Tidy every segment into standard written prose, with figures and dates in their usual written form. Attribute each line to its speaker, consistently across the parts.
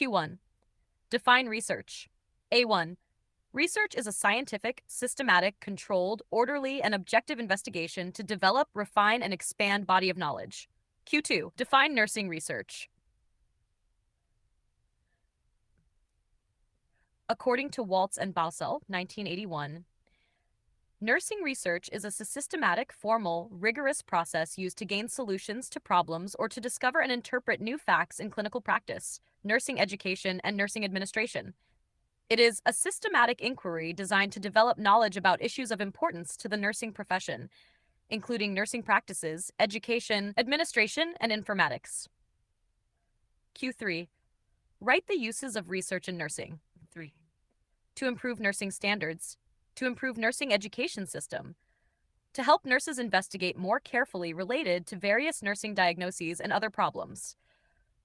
Speaker 1: Q1. Define research. A1. Research is a scientific, systematic, controlled, orderly, and objective investigation to develop, refine, and expand body of knowledge. Q2. Define nursing research. According to Waltz and Bausel, 1981, nursing research is a systematic, formal, rigorous process used to gain solutions to problems or to discover and interpret new facts in clinical practice, nursing education, and nursing administration. It is a systematic inquiry designed to develop knowledge about issues of importance to the nursing profession, including nursing practices, education, administration, and informatics. Q3. Write the uses of research in nursing. 3. To improve nursing standards, to improve nursing education system, to help nurses investigate more carefully related to various nursing diagnoses and other problems,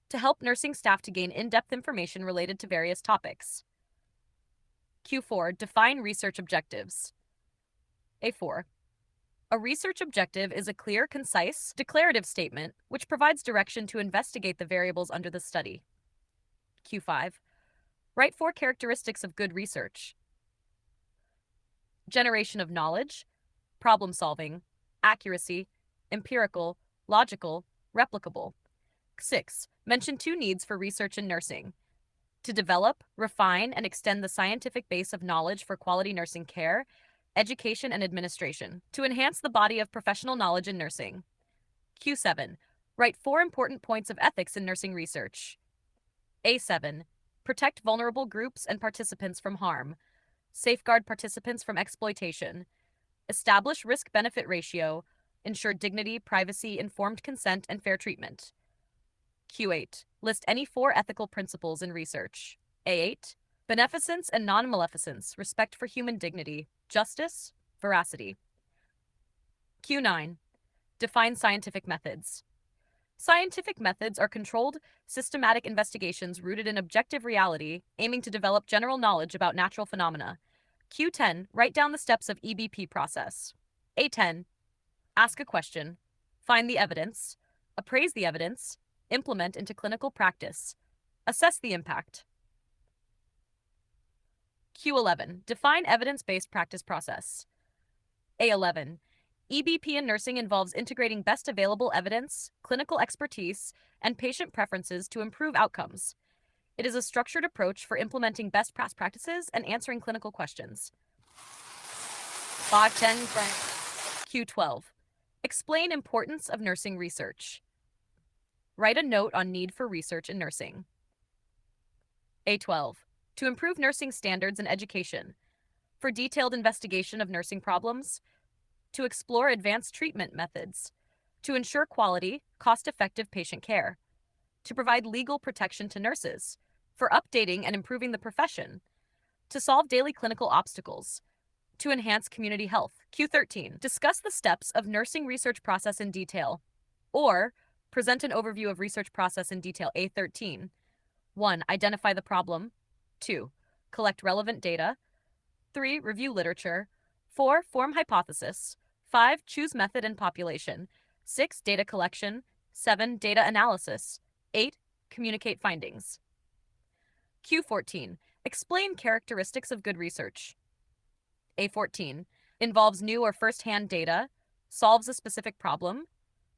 Speaker 1: to help nursing staff to gain in-depth information related to various topics. Q4. Define research objectives. A4. A research objective is a clear, concise, declarative statement which provides direction to investigate the variables under the study. Q5. Write 4 characteristics of good research: generation of knowledge, problem solving, accuracy, empirical, logical, replicable. 6. Mention 2 needs for research in nursing: to develop, refine, and extend the scientific base of knowledge for quality nursing care, education, and administration, to enhance the body of professional knowledge in nursing. Q7. Write 4 important points of ethics in nursing research. A7. Protect vulnerable groups and participants from harm. Safeguard participants from exploitation. Establish risk-benefit ratio. Ensure dignity, privacy, informed consent, and fair treatment. Q8. List any 4 ethical principles in research. A8. Beneficence and non-maleficence, respect for human dignity, justice, veracity. Q9. Define scientific methods. Scientific methods are controlled, systematic investigations rooted in objective reality, aiming to develop general knowledge about natural phenomena. Q10. Write down the steps of EBP process. A10. Ask a question. Find the evidence. Appraise the evidence. Implement into clinical practice. Assess the impact. Q11. Define evidence-based practice process. A11. EBP in nursing involves integrating best available evidence, clinical expertise, and patient preferences to improve outcomes. It is a structured approach for implementing best practices and answering clinical questions. 510. Q12. Explain importance of nursing research. Write a note on need for research in nursing. A12. To improve nursing standards and education. For detailed investigation of nursing problems. To explore advanced treatment methods. To ensure quality, cost-effective patient care. To provide legal protection to nurses. For updating and improving the profession. To solve daily clinical obstacles. To enhance community health. Q13. Discuss the steps of nursing research process in detail. Or present an overview of research process in detail. A13. 1. Identify the problem. 2. Collect relevant data. 3. Review literature. 4. Form hypothesis. 5. Choose method and population. 6. Data collection. 7. Data analysis. 8. Communicate findings. Q14. Explain characteristics of good research. A14. Involves new or first-hand data. Solves a specific problem.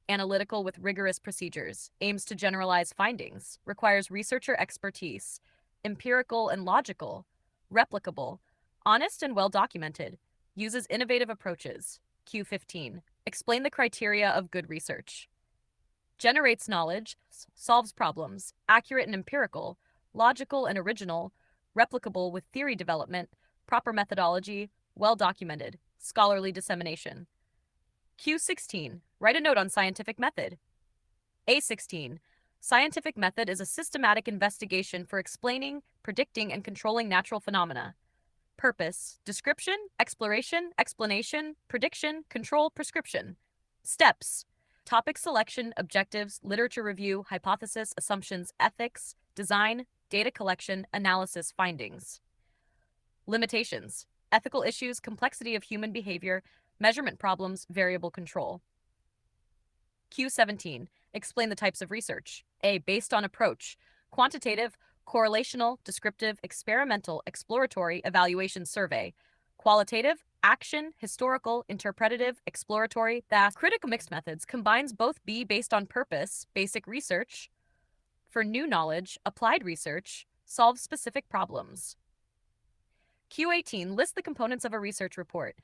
Speaker 1: Analytical with rigorous procedures, aims to generalize findings, requires researcher expertise, empirical and logical, replicable, honest and well-documented, uses innovative approaches. Q15. Explain the criteria of good research. Generates knowledge, solves problems, accurate and empirical, logical and original, replicable with theory development, proper methodology, well-documented, scholarly dissemination. Q16. Write a note on scientific method. A16. Scientific method is a systematic investigation for explaining, predicting, and controlling natural phenomena. Purpose: description, exploration, explanation, prediction, control, prescription. Steps: topic selection, objectives, literature review, hypothesis, assumptions, ethics, design, data collection, analysis, findings. Limitations: ethical issues, complexity of human behavior, measurement problems, variable control. Q17. Explain the types of research. A. Based on approach: quantitative, correlational, descriptive, experimental, exploratory, evaluation, survey, qualitative, action, historical, interpretative, exploratory. The critical mixed methods combines both B based on purpose, basic research, for new knowledge, applied research, solve specific problems. Q18 lists the components of a research report.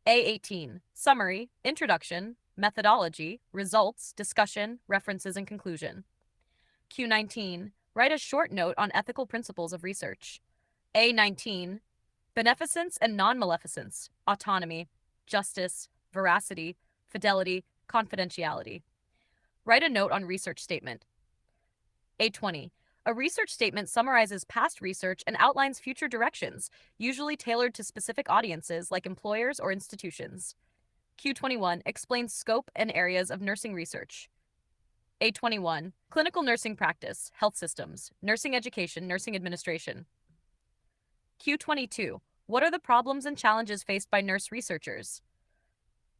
Speaker 1: A18 summary, introduction, methodology, results, discussion, references, and conclusion. Q19 write a short note on ethical principles of research. A19 beneficence and non-maleficence, autonomy, justice, veracity, fidelity, confidentiality. Write a note on research statement. A20 a research statement summarizes past research and outlines future directions, usually tailored to specific audiences like employers or institutions. Q21 explains scope and areas of nursing research. A21 clinical nursing practice, health systems, nursing education, nursing administration. Q22 what are the problems and challenges faced by nurse researchers?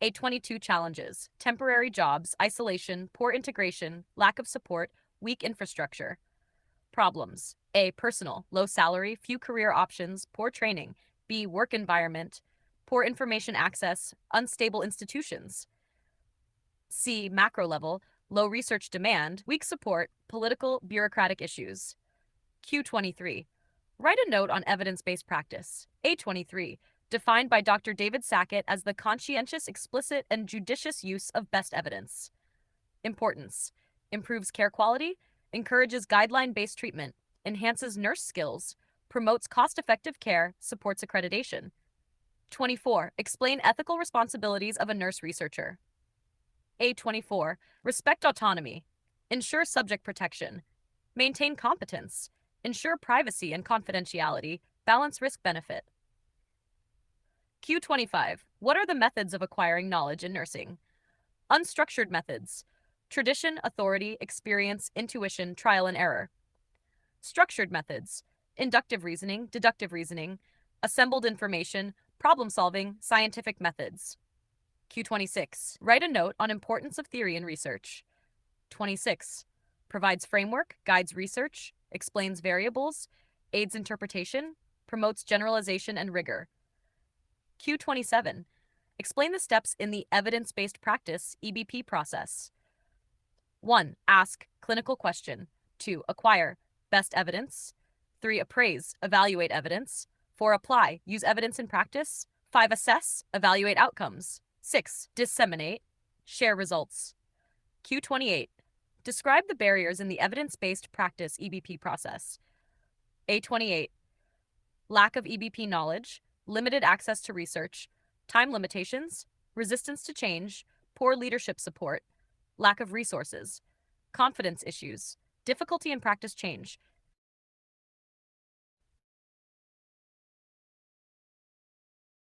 Speaker 1: A22 challenges, temporary jobs, isolation, poor integration, lack of support, weak infrastructure. Problems. A. Personal, low salary, few career options, poor training. B. Work environment, poor information access, unstable institutions. C. Macro level, low research demand, weak support, political, bureaucratic issues. Q23. Write a note on evidence-based practice. A23. Defined by Dr. David Sackett as the conscientious, explicit, and judicious use of best evidence. Importance. Improves care quality, encourages guideline-based treatment, enhances nurse skills, promotes cost-effective care, supports accreditation. 24. Explain ethical responsibilities of a nurse researcher. A24. Respect autonomy. Ensure subject protection. Maintain competence. Ensure privacy and confidentiality. Balance risk-benefit. Q25. What are the methods of acquiring knowledge in nursing? Unstructured methods. Tradition, authority, experience, intuition, trial and error. Structured methods. Inductive reasoning, deductive reasoning, assembled information, problem solving, scientific methods. Q26. Write a note on importance of theory in research. 26. Provides framework, guides research, explains variables, aids interpretation, promotes generalization and rigor. Q27. Explain the steps in the evidence-based practice (EBP) process. 1. Ask, clinical question. 2. Acquire, best evidence. 3. Appraise, evaluate evidence. 4. Apply, use evidence in practice. 5. Assess, evaluate outcomes. 6. Disseminate, share results. Q28. Describe the barriers in the evidence-based practice EBP process. A28. Lack of EBP knowledge, limited access to research, time limitations, resistance to change, poor leadership support, lack of resources, confidence issues, difficulty in practice change,